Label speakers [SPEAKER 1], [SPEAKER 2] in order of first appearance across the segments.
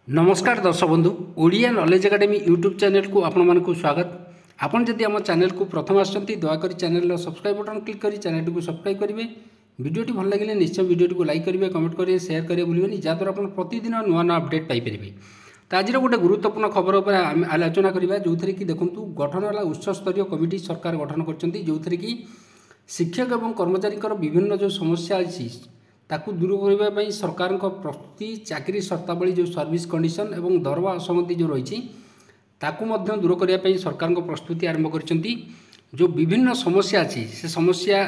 [SPEAKER 1] नमस्कार दर्शक बंधु Odia knowledge academy YouTube channel को आपण मानक स्वागत। आपन जदि आम चैनल को प्रथम आसछंती दयाकोरी चैनल सब्सक्राइब बटन क्लिक करी चैनल को सब्सक्राइब करेंगे। वीडियोटी भल लगे निश्चय वीडियो को लाइक करेंगे, कमेंट करेंगे, शेयर करेंगे भूलें जहाँद्वारा आप प्रतिदिन नुआ नुआ अपडेट पाइपर। तो आज गोटे गुरुत्वपूर्ण खबर पर आलोचना करवा जो थी कि देखूँ गठन है उच्च स्तरीय कमिटी सरकार गठन कर जो थी कि शिक्षक और कर्मचारी विभिन्न जो समस्या अच्छी ताकू दूर करने सरकार प्रस्तुति चाकरी शर्तावली जो सर्विस कंडीशन और दरवा असंगति जो रही दूर करने सरकार प्रस्तुति आरंभ कर जो विभिन्न समस्या अच्छी से समस्या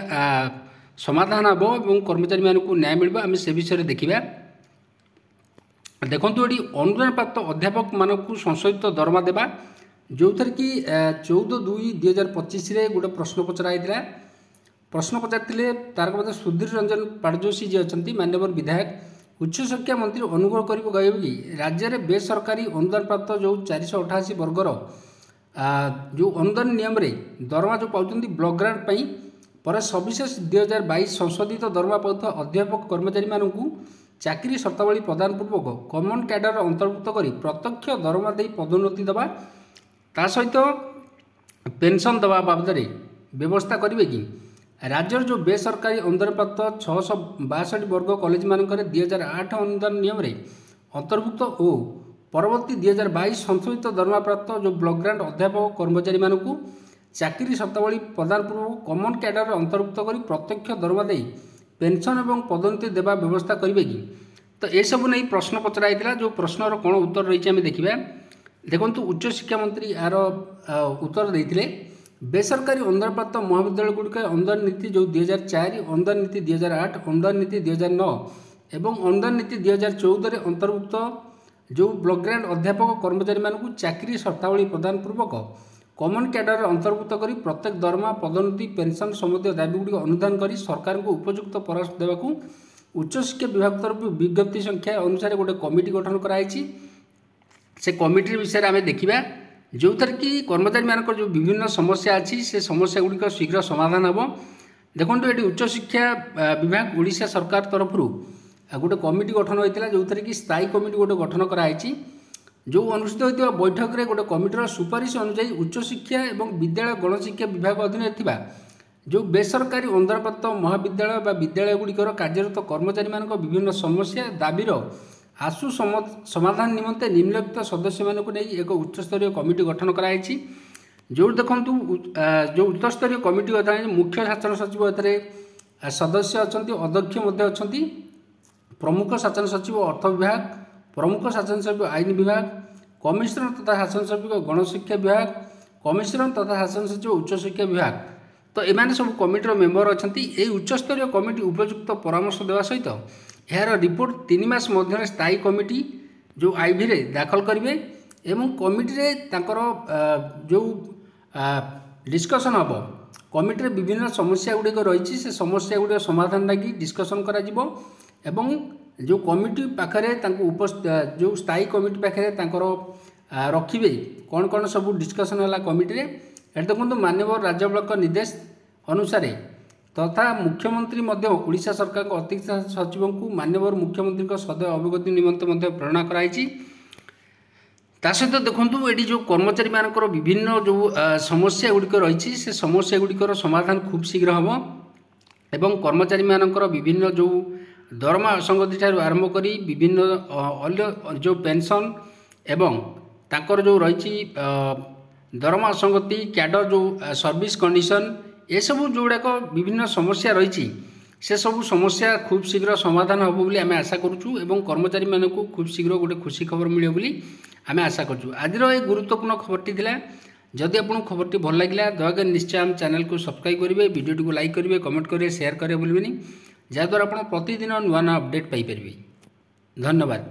[SPEAKER 1] समाधान हम और कर्मचारी मानक न्याय मिल आम से विषय देखा। देखो ये अनुदान प्राप्त अध्यापक मानक संशोधित दरमा देवा जो थी कि 14/2/2025 गोटे प्रश्न पचरा प्रश्न पचारे तार मध्य सुधीर रंजन पाटजोशी जी अच्छा मान्यवर विधायक उच्च शिक्षा मंत्री अनुग्रह कर कहब कि राज्य में बेसरकारी अनुदान प्राप्त जो 488 वर्गर जो अनुदान नियम दरमा जो पाँच ब्लॉक ग्रांट पर सविशेष 2022 संशोधित दरमा पाता अध्यापक कर्मचारी मानक चाकरी शर्तावली प्रदान पूर्वक कॉमन कैडर अंतर्भुक्त कर प्रत्यक्ष दरमा दे पदोन्नति देवा ता सहित पेंशन देवा बाबद व्यवस्था करेंगे कि राज्य जो बेसरकारी अनुदान प्राप्त 662 वर्ग कॉलेज मानक 2008 अनुदान नियम अंतर्भुक्त और परवर्ती 2022 संशोधित दरमा प्राप्त जो ब्लॉक ग्रांट अध्यापक कर्मचारी मानक चाकरी शर्तावली प्रदान पूर्वक कॉमन कैडर अंतर्भुक्त कर प्रत्यक्ष दरमा दे पेंशन और पदोन्नति देवा व्यवस्था करेंगे कि तो ये सब नहीं प्रश्न पचरा जो प्रश्नर कौन उत्तर रही है देखा। देखो उच्च शिक्षा मंत्री यार उत्तर देते बेसरकारी अनुदान प्राप्त महाविद्यालय गुड़िक अनुदान नीति जो 2004 अनुदान नीति 2008 अनुदान नीति 2009 एवं अनुदान नीति 2014 अंतर्भुक्त जो ब्लॉक ग्रांट अध्यापक कर्मचारी मानक चाकरी शर्तावली प्रदान पूर्वक कॉमन कैडर अंतर्भुक्त कर प्रत्येक दरमा पदोन्नति पेंशन संबंधी दाबीगुड़ी अनुदान कर सरकार को उपयुक्त परामर्श देवाक उच्च शिक्षा विभाग तरफ विज्ञप्ति संख्या अनुसार गोटे कमिटी गठन कराई से कमिटी विषय आम देखा जो थी कि कर्मचारी मानक जो विभिन्न समस्या अच्छी से समस्या गुड़िक शीघ्र समाधान हम। देखो ये उच्च शिक्षा विभाग ओडिशा सरकार तरफ गोटे कमिटी गठन होता जो थी कि स्थायी कमिटी गोटे गठन कराई जो अनुष्ठित होता बैठक में गोटे कमिटर सुपारिश अनुसार उच्च शिक्षा और विद्यालय गणशिक्षा विभाग अधीन थी जो बेसरकारी अनुदान प्राप्त महाविद्यालय विद्यालय गुड़िकर कार्यरत कर्मचारी मानक विभिन्न समस्या दाबीर आशु समाधान निमंते निम्नलिखित सदस्य मानक नहीं एक उच्चस्तरीय कमिटी गठन कराई जो देखु जो उच्चस्तरीय कमिटी गठन मुख्य शासन सचिव ए सदस्य अच्छा अध्यक्ष अच्छा प्रमुख शासन सचिव अर्थ विभाग प्रमुख शासन सचिव आईन विभाग कमिशनर तथा शासन सचिव गणशिक्षा विभाग कमिशनर तथा शासन सचिव उच्च शिक्षा विभाग तो एमाने सब कमिटर मेंबर अच्छा ये उच्चस्तरीय कमिटी उपयुक्त परामर्श देवा सहित यार रिपोर्ट 3 मास मध्य स्थायी कमिटी जो आईवी रे दाखल करेंगे एवं कमिटी रे तांकर जो डिस्कसन हम कमिटी विभिन्न समस्या गुड़िक रही से समस्या गुड़िक समाधान लगी डिस्कसन करा एवं जो कमिटी पाखे जो स्थायी कमिटी पाखे रखिए कौन कौन सब डिस्कसन है कमिटी रे देखो माननीय राज्य ब्लॉक निर्देश अनुसार तथा मुख्यमंत्री ओडिशा सरकार अतिरिक्त सचिव को माननीय मुख्यमंत्री सदैव अवगति निमंते प्रेरणा कराई सहित देखो ये जो कर्मचारी मानक विभिन्न जो समस्या गुड़िक रही से समस्या गुड़िकर समाधान खूब शीघ्र हम एवं कर्मचारी मानक विभिन्न जो दरमा असंगति ठार आरंभ कर विभिन्न अन्य जो पेंशन एवं ताकर जो रही दरमा असंगति कैडर जो सर्विस कंडीशन ये सब जोड़ाक विभिन्न समस्या रही से सब समस्या खूब शीघ्र समाधान हम बोली आम आशा करूँ एवं कर्मचारी मानक खूब शीघ्र गोटे खुशी खबर मिले बोली आम आशा करूँ। आज ये गुरुत्वपूर्ण खबरटी थी जदि आपको खबरटी भल लगे दयाकोरी निश्चय आम चैनल को सब्सक्राइब करेंगे वीडियो को लाइक करेंगे कमेंट करेंगे शेयर करेंगे भूलें जहाँद्वारा आप प्रतिदिन नुआ नुआ अपडेट पाइपर। धन्यवाद।